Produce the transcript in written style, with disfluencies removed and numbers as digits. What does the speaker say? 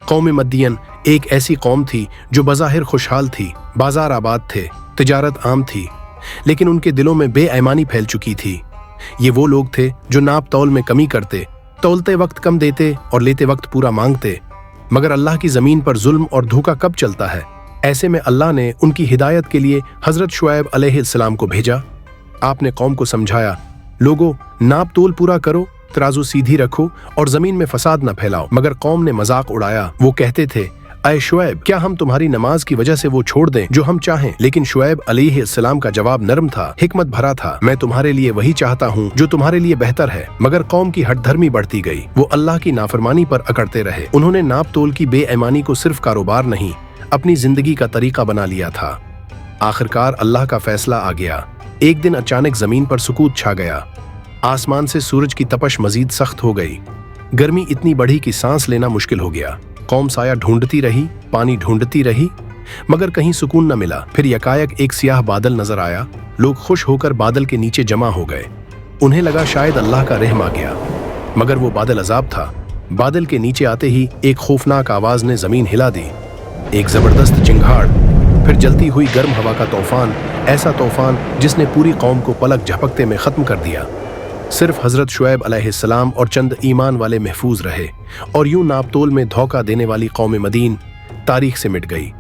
कौम मदियन एक ऐसी कौम थी जो बज़ाहिर खुशहाल थी, बाजार आबाद थे, तिजारत आम थी, लेकिन उनके दिलों में बेईमानी फैल चुकी थी। ये वो लोग थे जो नाप तौल में कमी करते, तौलते वक्त कम देते और लेते वक्त पूरा मांगते। मगर अल्लाह की ज़मीन पर जुल्म और धोखा कब चलता है? ऐसे में अल्लाह ने उनकी हिदायत के लिए हज़रत शुएब अलैहिस्सलाम को भेजा। आपने कौम को समझाया, लोगो नाप तोल पूरा करो, तराजू सीधी रखो और ज़मीन में फसाद न फैलाओ। मगर कौम ने मजाक उड़ाया। वो कहते थे, अय शुएब, क्या हम तुम्हारी नमाज की वजह से वो छोड़ दें जो हम चाहें? लेकिन शुएब अलैहिस्सलाम का जवाब नरम था, हिकमत भरा था। मैं तुम्हारे लिए वही चाहता हूँ जो तुम्हारे लिए बेहतर है। मगर कौम की हठधर्मी बढ़ती गई। वो अल्लाह की नाफरमानी पर अकड़ते रहे। उन्होंने नाप तोल की बेईमानी को सिर्फ कारोबार नहीं, अपनी जिंदगी का तरीका बना लिया था। आखिरकार अल्लाह का फैसला आ गया। एक दिन अचानक जमीन पर सुकूत छा गया। आसमान से सूरज की तपश मजीद सख्त हो गई। गर्मी इतनी बढ़ी कि सांस लेना मुश्किल हो गया। कौम साया ढूंढती रही, पानी ढूंढती रही, मगर कहीं सुकून न मिला। फिर यकायक एक सियाह बादल नजर आया। लोग खुश होकर बादल के नीचे जमा हो गए। उन्हें लगा शायद अल्लाह का रहम आ गया, मगर वो बादल अजाब था। बादल के नीचे आते ही एक खौफनाक आवाज ने जमीन हिला दी। एक जबरदस्त चिंगाड़, फिर जलती हुई गर्म हवा का तूफान, ऐसा तूफान जिसने पूरी कौम को पलक झपकते में खत्म कर दिया। सिर्फ हजरत शुएब अलैहिस्सलाम और चंद ईमान वाले महफूज रहे, और यूं नापतोल में धोखा देने वाली कौम मदीन तारीख से मिट गई।